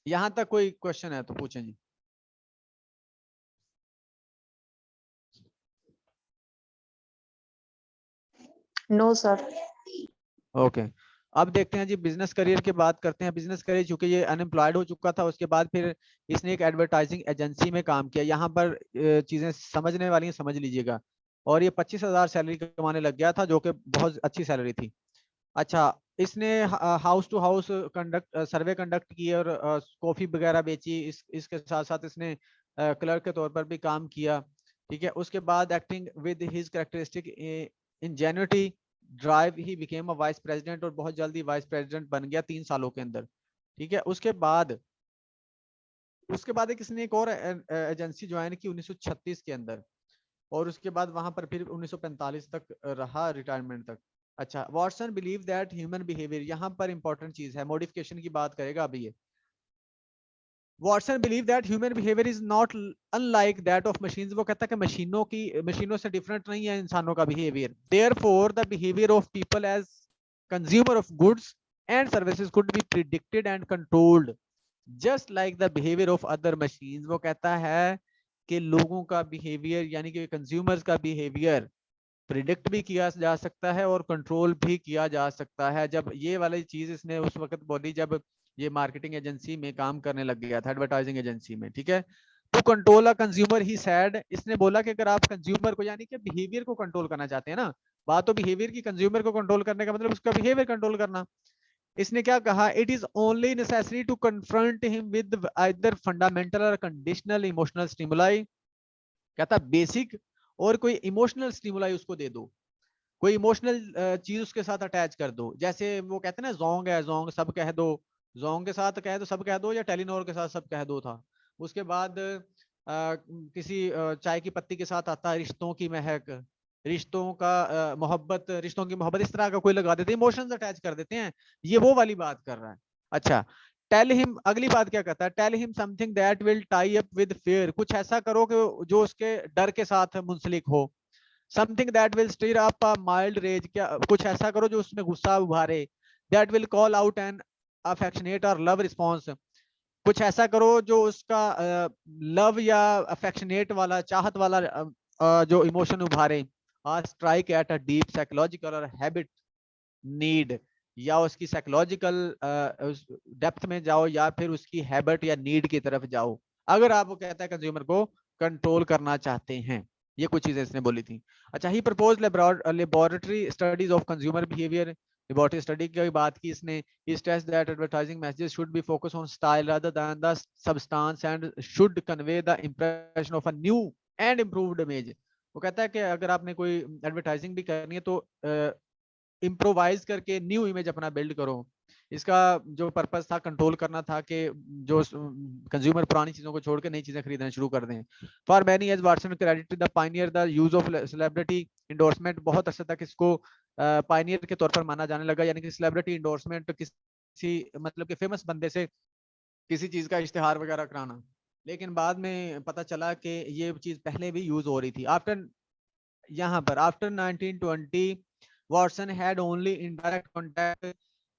Speaker 1: यहां तक कोई क्वेश्चन है तो पूछें जी।
Speaker 2: No sir.
Speaker 1: ओके अब देखते हैं जी बिजनेस करियर की बात करते हैं। बिजनेस करियर चूंकि ये अनएम्प्लॉयड हो चुका था, उसके बाद फिर इसने एक एडवर्टाइजिंग एजेंसी में काम किया। यहाँ पर चीजें समझने वाली हैं, समझ लीजिएगा। और ये 25,000 सैलरी कमाने लग गया था, जो कि बहुत अच्छी सैलरी थी। अच्छा, इसने house to house survey conduct किए और कॉफी वगैरह बेची। इसके साथ साथ इसने क्लर्क के तौर पर भी काम किया, ठीक है। उसके बाद acting with his characteristic ingenuity drive he became a vice president, और बहुत जल्दी वाइस प्रेसिडेंट बन गया 3 सालों के अंदर, ठीक है। उसके बाद किसने एक और एजेंसी ज्वाइन की 1936 के अंदर, और उसके बाद वहां पर फिर 1945 तक रहा, रिटायरमेंट तक। अच्छा, Watson believe that human behaviour, यहाँ पर इंपॉर्टेंट चीज है, मॉडिफिकेशन की बात करेगा अभी ये। Watson believe that human behaviour is not unlike that of machines, वो कहता है कि मशीनों से डिफरेंट नहीं है इंसानों का behaviour. Therefore the behaviour of people as consumer of goods and services could be predicted and controlled just like the behaviour of other machines. वो कहता है कि लोगों का बिहेवियर यानी कि कंज्यूमर्स का बिहेवियर प्रिडिक्ट भी किया जा सकता है और कंट्रोल भी किया जा सकता है। जब ये वाली चीज इसने उस वक्त बोली जब ये मार्केटिंग एजेंसी में काम करने लग गया था, एडवर्टाइजिंग एजेंसी में, ठीक है। तो control a consumer he sad, इसने बोला कि अगर आप कंज्यूमर को यानी कि बिहेवियर को कंट्रोल करना चाहते हैं ना, बात तो बिहेवियर की, कंज्यूमर को कंट्रोल करने का मतलब उसका बिहेवियर कंट्रोल करना। इसने क्या कहा, it is only necessary to confront him with either fundamental or conditional emotional stimuli. कहता बेसिक और कोई इमोशनल स्टिमुलाई उसको दे दो, कोई इमोशनल चीज उसके साथ अटैच कर दो। जैसे वो कहते हैं ना जोंग है, जोंग सब कह दो, जोंग के साथ कह दो सब कह दो, या टेलीनोर के साथ सब कह दो था। उसके बाद किसी चाय की पत्ती के साथ आता है रिश्तों की महक, रिश्तों का मोहब्बत, रिश्तों की मोहब्बत, इस तरह का कोई लगा देते हैं, इमोशंस अटैच कर देते हैं। ये वो वाली बात कर रहा है। अच्छा, टेल हिम, अगली बात क्या कहता है, tell him something that will tie up with fear, कुछ ऐसा करो कि जो उसके डर के साथ मुंसलिक हो। Something that will stir up a mild rage, क्या कुछ ऐसा करो जो उसमें गुस्सा उभारे। That will call out an affectionate or love response, कुछ ऐसा करो जो उसका लव या अफेक्शनेट वाला, चाहत वाला जो इमोशन उभारे। Strike at a deep psychological or habit need, या उसकी साइकोलॉजिकल डेप्थ में जाओ या फिर उसकी हैबिट या नीड की तरफ जाओ, अगर आप वो कहता है कंज्यूमर को कंट्रोल करना चाहते हैं। ये कुछ चीजें इसने बोली थी। अच्छा, he proposed laboratory studies of consumer behaviour, laboratory study की बात की इसने। He stressed that advertising messages should be focus on style rather than the substance and should convey the impression of a new and improved image. वो कहता है कि अगर आपने कोई एडवर्टाइजिंग भी करनी है तो इम्प्रोवाइज करके न्यू इमेज अपना बिल्ड करो। इसका जो पर्पस था कंट्रोल करना था कि जो कंज्यूमर पुरानी चीजों को छोड़ के नई चीजें खरीदना शुरू कर दें। For many age Watson credit the pioneer the use of celebrity endorsement, बहुत अर्से तक इसको पायनियर के तौर पर माना जाने लगा, यानी कि सेलिब्रिटी इंडोर्समेंट, किसी मतलब कि फेमस बंदे से किसी चीज का इश्तेहार वगैरह कराना। लेकिन बाद में पता चला कि ये चीज पहले भी यूज हो रही थी। आफ्टर यहाँ पर after 1920 Watson had only indirect contact,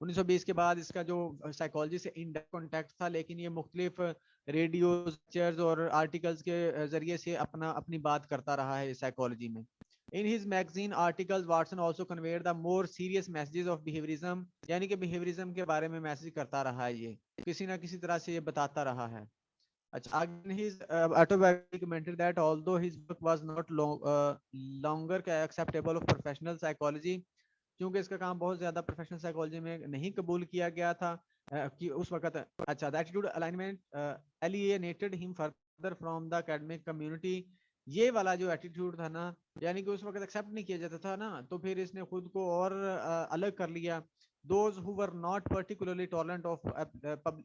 Speaker 1: 1920 के बाद इसका जो साइकोलॉजी से इनडायरेक्ट कॉन्टैक्ट था, लेकिन ये मुख्तलिफ रेडियो लेक्चर्स और आर्टिकल्स के जरिए से अपनी बात करता रहा है साइकोलॉजी में। In his magazine articles Watson also conveyed the more serious messages of behaviourism, यानी कि बिहेवियरिज्म के बारे में मैसेज करता रहा है, ये किसी ना किसी तरह से ये बताता रहा है। अच्छा, again his autobiography commented that although his book was not longer acceptable of professional psychology, क्योंकि इसका काम बहुत ज्यादा प्रोफेशनल साइकोलॉजी में नहीं कबूल किया गया था कि उस वक्त। अच्छा, the attitude alignment alienated him further from the academic community, ये वाला जो एटीट्यूड था ना, यानी कि उस वक्त एक्सेप्ट नहीं किया जाता था ना, तो फिर इसने खुद को और अलग कर लिया। Those who were not particularly tolerant of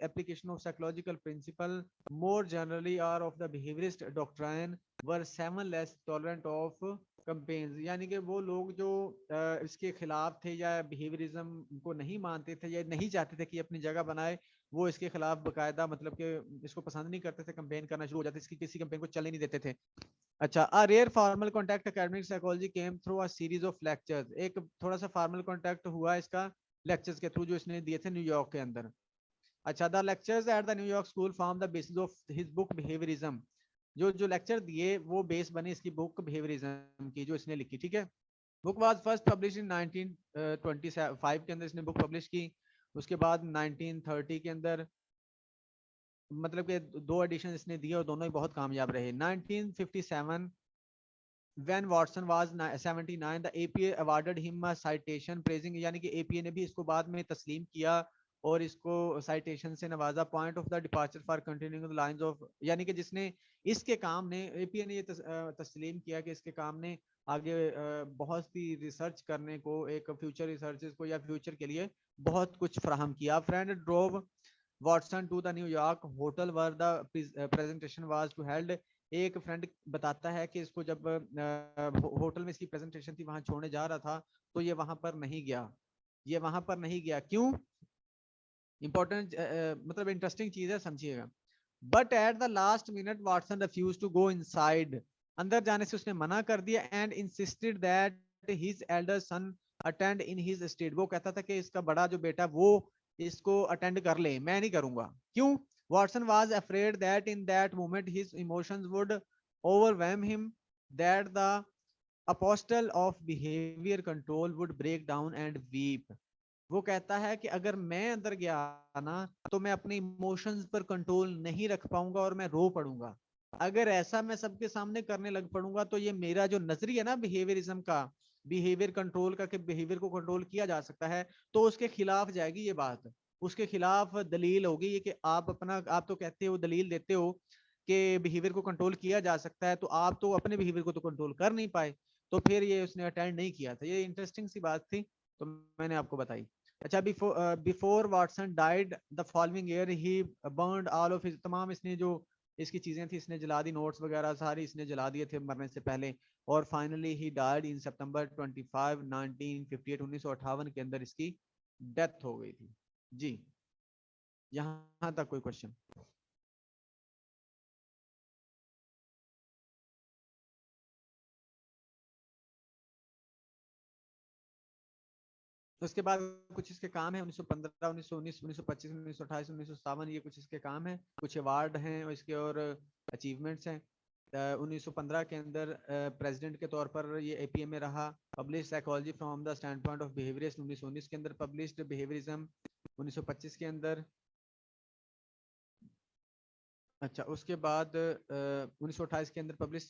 Speaker 1: application of psychological principle more generally or of the behaviorist doctrine were seven less tolerant of campaigns, यानी कि वो लोग जो इसके खिलाफ थे या बिहेवियरिज्म को नहीं मानते थे या नहीं चाहते थे कि अपनी जगह बनाए, वो इसके खिलाफ बकायदा मतलब कि इसको पसंद नहीं करते थे, कंपेन करना शुरू हो जाते, इसकी किसी कंपेन को चलने नहीं देते थे। अच्छा, a rare formal contact academic psychology came through a series of lectures, एक थोड़ा सा फॉर्मल कॉन्टैक्ट हुआ इसका लेक्चर्स के थ्रू जो इसने दिए थे न्यूयॉर्क के अंदर। अच्छा, the lectures at the New York school form the basis of his book behaviourism, जो जो लेक्चर दिए वो बेस बने इसकी बुक बिहेवियरिज्म की जो इसने लिखी। ठीक है, book was first publish in 1925 के अंदर इसने बुक पब्लिश की। उसके बाद 1930 के अंदर मतलब कि दो एडिशन इसने दिए और दोनों ही बहुत कामयाब रहे। 1957 when Watson was 79 the APA awarded him a citation praising, यानी कि APA ने भी इसको बाद में तस्लीम किया और इसको साइटेशन से नवाजा। Point of the departure for continuing the lines of, यानी कि जिसने इसके काम ने APA ने ये तस्लीम किया कि इसके काम ने आगे बहुत सी रिसर्च करने को, एक फ्यूचर रिसर्चेस को या फ्यूचर के लिए बहुत कुछ फराहम किया। Friend drove Watson to the New York hotel where the presentation was to held, एक फ्रेंड बताता है कि इसको जब होटल में इसकी प्रेजेंटेशन थी वहां छोड़ने जा रहा था तो ये वहां पर नहीं गया, ये वहां पर नहीं गया। क्यों? इंपॉर्टेंट मतलब इंटरेस्टिंग चीज है, समझिएगा। But at the last minute Watson refuse to go inside, अंदर जाने से उसने मना कर दिया। And insisted that his elder son attend in his state, वो कहता था कि इसका बड़ा जो बेटा वो इसको अटेंड कर ले, मैं नहीं करूंगा। क्यों? Watson was afraid that in that moment his emotions would overwhelm him, that the apostle of behavior control would break down and weep. वो कहता है कि अगर मैं अंदर गया ना तो मैं अपने इमोशंस पर कंट्रोल नहीं रख पाऊंगा और मैं रो पड़ूंगा। अगर ऐसा मैं सबके सामने करने लग पड़ूंगा तो ये मेरा जो नजरिया ना बिहेवियरिज्म का, बिहेवियर कंट्रोल का, कि बिहेवियर को कंट्रोल किया जा सकता है, तो उसके खिलाफ जाएगी ये बात, उसके खिलाफ दलील होगी ये कि आप तो कहते हो, दलील देते हो कि बिहेवियर को कंट्रोल किया जा सकता है, तो आप तो अपने बिहेवियर को तो कंट्रोल कर नहीं पाए। तो फिर ये उसने अटेंड नहीं किया था। ये इंटरेस्टिंग सी बात थी तो मैंने आपको बताई। अच्छा, before Watson died the following year he burned all of his, तमाम इसने जो इसकी चीजें थी इसने जला दी, नोट्स वगैरह सारी इसने जला दिए थे मरने से पहले। और फाइनली ही डाइड इन सितंबर 25 1958, 1958 के अंदर इसकी डेथ हो गई थी। जी, यहां तक कोई क्वेश्चन? उसके बाद कुछ इसके काम है 1915, 1919, 1925, 1928, 1957, ये कुछ इसके काम है, कुछ अवार्ड हैं इसके और अचीवमेंट्स हैं। 1915 के अंदर प्रेसिडेंट के तौर पर ये एपीए में रहा। Publish psychology from the stand point of behaviourist 1919 के अंदर, पब्लिश्ड बिहेवियरिज्म 1925 के अंदर। अच्छा, उसके बाद 1928 के अंदर publish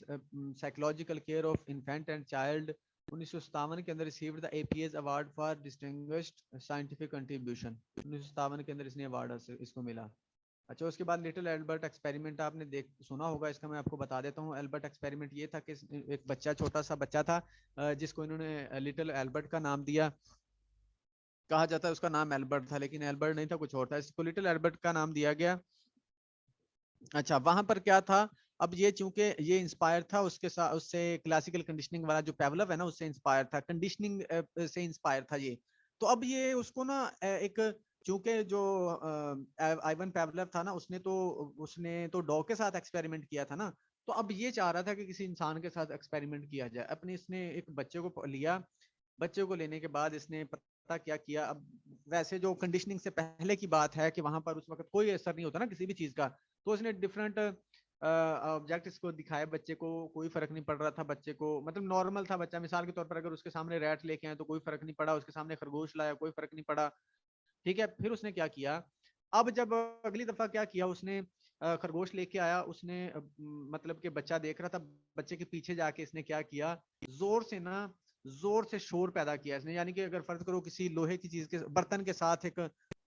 Speaker 1: psychological care of infant and child. 1957 के अंदर received the APS award for distinguished scientific contribution. 1957 के अंदर इसने अवार्ड इसको मिला। अच्छा, उसके बाद लिटिल एल्बर्ट एक्सपेरिमेंट आपने सुना होगा, इसका मैं आपको बता देता हूँ। एल्बर्ट एक्सपेरिमेंट ये था कि एक बच्चा, छोटा सा बच्चा था जिसको इन्होंने लिटिल एल्बर्ट का नाम दिया। कहा जाता है उसका नाम एल्बर्ट था, लेकिन एल्बर्ट नहीं था, कुछ और था। इसको लिटिल एल्बर्ट का नाम दिया गया। अच्छा, वहां पर क्या था, अब ये चूंकि ये इंस्पायर था उसके साथ, उससे क्लासिकल कंडीशनिंग वाला जो पेवलव है ना, उससे इंस्पायर था, कंडीशनिंग से इंस्पायर था ये। तो अब ये उसको ना एक, चूंकि जो आइवन पेवलव था ना, उसने तो डॉग के साथ एक्सपेरिमेंट किया था ना, तो अब ये चाह रहा था कि किसी इंसान के साथ एक्सपेरिमेंट किया जाए। अपने इसने एक बच्चे को लिया, बच्चे को लेने के बाद इसने पता क्या किया। अब वैसे जो कंडीशनिंग से पहले की बात है कि वहां पर उस वक्त कोई असर नहीं होता ना किसी भी चीज का, तो उसने डिफरेंट ऑब्जेक्ट्स को दिखाया बच्चे को, कोई फर्क नहीं पड़ रहा था बच्चे को, मतलब नॉर्मल था बच्चा। मिसाल के तौर पर अगर उसके सामने रैट लेके आए तो कोई फर्क नहीं पड़ा, उसके सामने खरगोश लाया कोई फर्क नहीं पड़ा, ठीक है। फिर उसने क्या किया, अब जब अगली दफा क्या किया उसने, खरगोश लेके आया उसने, मतलब कि बच्चा देख रहा था, बच्चे के पीछे जाके इसने क्या किया, जोर से शोर पैदा किया इसने। यानी कि अगर फर्ज करो किसी लोहे की चीज के, बर्तन के साथ एक,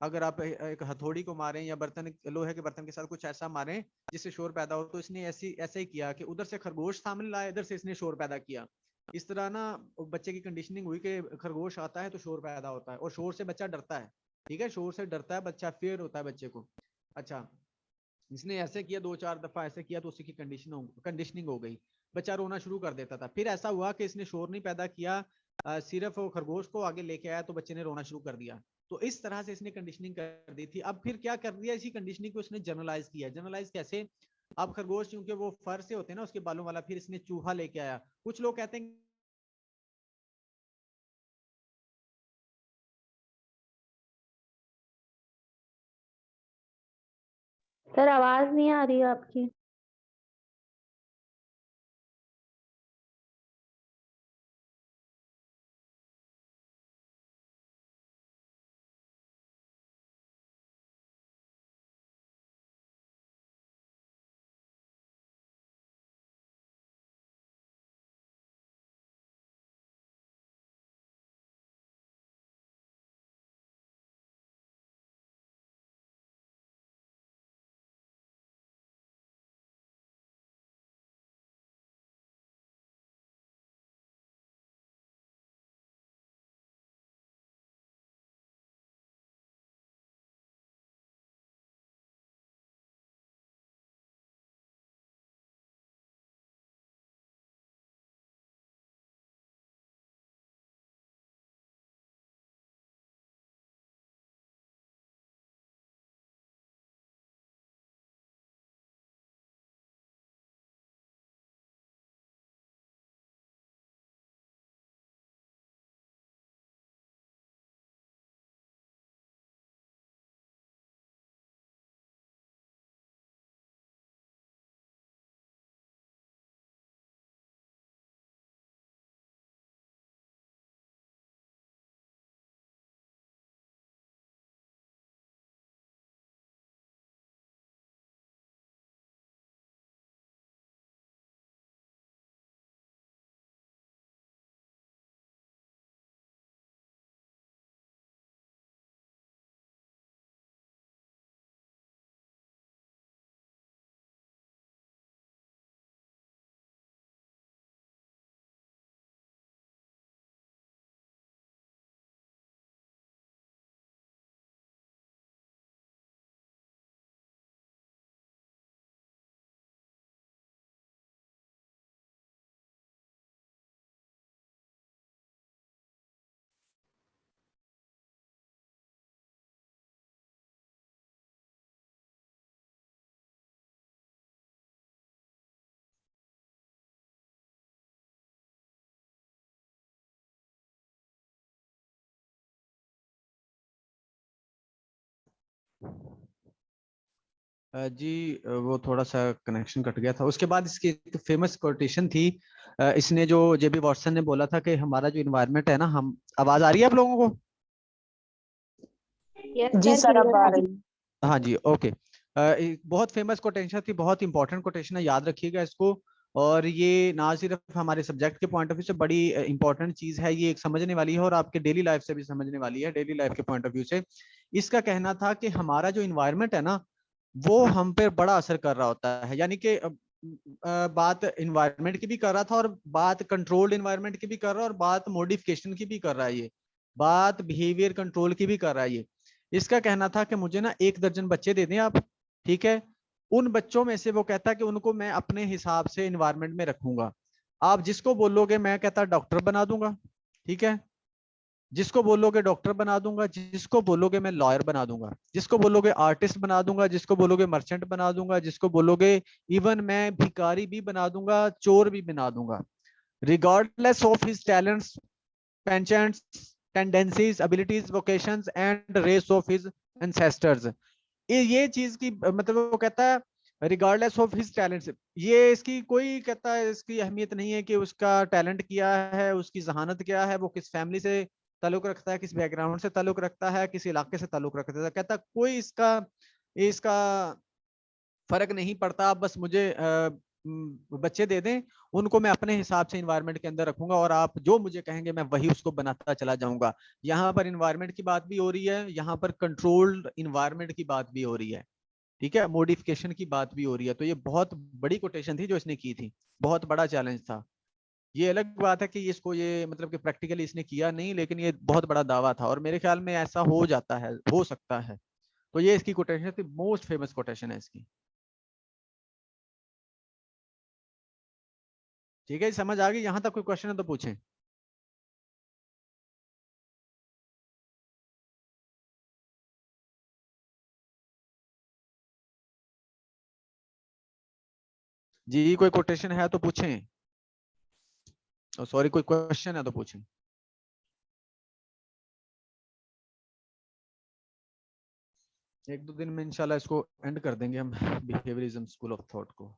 Speaker 1: अगर आप एक हथौड़ी को मारें या बर्तन, लोहे के बर्तन के साथ कुछ ऐसा मारें जिससे शोर पैदा हो, तो इसने ऐसे ही किया कि उधर से खरगोश सामने लाया, इधर से इसने शोर पैदा किया। इस तरह ना बच्चे की कंडीशनिंग हुई कि खरगोश आता है तो शोर पैदा होता है, और शोर से बच्चा डरता है, ठीक है, शोर से डरता है बच्चा, फियर होता है बच्चे को। अच्छा, इसने ऐसे किया, 2-4 दफा ऐसे किया तो उसकी कंडीशनिंग हो गई, बच्चा रोना शुरू कर देता था। फिर ऐसा हुआ कि इसने शोर नहीं पैदा किया, सिर्फ खरगोश को आगे लेके आया तो बच्चे ने रोना शुरू कर दिया। तो इस तरह से इसने कंडीशनिंग कर दी थी। अब फिर क्या कर दिया, इसी कंडीशनिंग को इसने जनरलाइज किया। जनरलाइज कैसे, अब खरगोश क्योंकि वो फर से होते हैं ना उसके बालों वाला, फिर इसने चूहा लेके आया। कुछ लोग कहते हैं
Speaker 4: सर आवाज नहीं आ रही है आपकी।
Speaker 1: जी वो थोड़ा सा कनेक्शन कट गया था। उसके बाद इसकी एक फेमस कोटेशन थी, इसने जो जेबी वॉटसन ने बोला था कि हमारा जो इन्वायरमेंट है ना, हम, आवाज आ रही है आप लोगों को?
Speaker 4: यस
Speaker 2: जी
Speaker 4: सर,
Speaker 2: सर अब
Speaker 4: क्लियर
Speaker 2: आ
Speaker 4: है।
Speaker 2: रही
Speaker 1: हाँ जी, ओके। एक बहुत फेमस कोटेशन थी, बहुत इंपॉर्टेंट कोटेशन है, याद रखिएगा इसको। और ये ना सिर्फ हमारे सब्जेक्ट के पॉइंट ऑफ व्यू से बड़ी इंपॉर्टेंट चीज है, ये एक समझने वाली है और आपके डेली लाइफ से भी समझने वाली है, डेली लाइफ के पॉइंट ऑफ व्यू से। इसका कहना था कि हमारा जो इन्वायरमेंट है ना, वो हम पे बड़ा असर कर रहा होता है। यानी कि बात इन्वायरमेंट की भी कर रहा था, और बात कंट्रोल्ड इन्वायरमेंट की भी कर रहा है, और बात मॉडिफिकेशन की भी कर रहा है, ये बात बिहेवियर कंट्रोल की भी कर रहा है ये। इसका कहना था कि मुझे ना 1 दर्जन बच्चे दे दें आप, ठीक है, उन बच्चों में से वो कहता है कि उनको मैं अपने हिसाब से इन्वायरमेंट में रखूंगा। आप जिसको बोलोगे, मैं कहता डॉक्टर बना दूंगा, ठीक है, जिसको बोलोगे डॉक्टर बना दूंगा, जिसको बोलोगे मैं लॉयर बना दूंगा, जिसको बोलोगे आर्टिस्ट बना दूंगा, जिसको बोलोगे मर्चेंट बना दूंगा, जिसको बोलोगे इवन मैं भिखारी भी बना दूंगा, चोर भी बना दूंगा, regardless of his talents, penchants, tendencies, abilities, vocations and race of his ancestors. ये चीज की मतलब वो कहता है रिगार्डलेस ऑफ हिज टैलेंट्स, ये इसकी कोई कहता है इसकी अहमियत नहीं है कि उसका टैलेंट क्या है, उसकी जहानत क्या है, वो किस फैमिली से ताल्लुक रखता है, किस बैकग्राउंड से ताल्लुक रखता है, किस इलाके से ताल्लुक रखता है, कहता कोई इसका इसका फर्क नहीं पड़ता, आप बस मुझे बच्चे दे दें, उनको मैं अपने हिसाब से इन्वायरमेंट के अंदर रखूंगा, और आप जो मुझे कहेंगे मैं वही उसको बनाता चला जाऊंगा। यहाँ पर इन्वायरमेंट की बात भी हो रही है, यहाँ पर कंट्रोल्ड इन्वायरमेंट की बात भी हो रही है, ठीक है, मॉडिफिकेशन की बात भी हो रही है। तो ये बहुत बड़ी कोटेशन थी जो इसने की थी, बहुत बड़ा चैलेंज था। ये अलग बात है कि इसको ये मतलब कि प्रैक्टिकली इसने किया नहीं, लेकिन ये बहुत बड़ा दावा था, और मेरे ख्याल में ऐसा हो जाता है, हो सकता है। तो ये इसकी कोटेशन थी, मोस्ट फेमस कोटेशन है इसकी। ठीक है, समझ आ गई? यहां तक कोई क्वेश्चन है तो पूछें। जी कोई कोटेशन है तो पूछें, सॉरी कोई क्वेश्चन है तो पूछें। एक दो दिन में इंशाल्लाह इसको एंड कर देंगे हम, बिहेवियरिज्म स्कूल ऑफ थॉट को।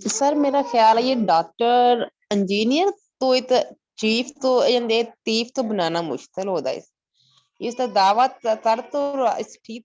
Speaker 2: सर मेरा ख्याल है ये डॉक्टर इंजीनियर तो चीफ तो ये तीफ तो बनाना मुश्किल होता है इसका दावा कर तो ठीक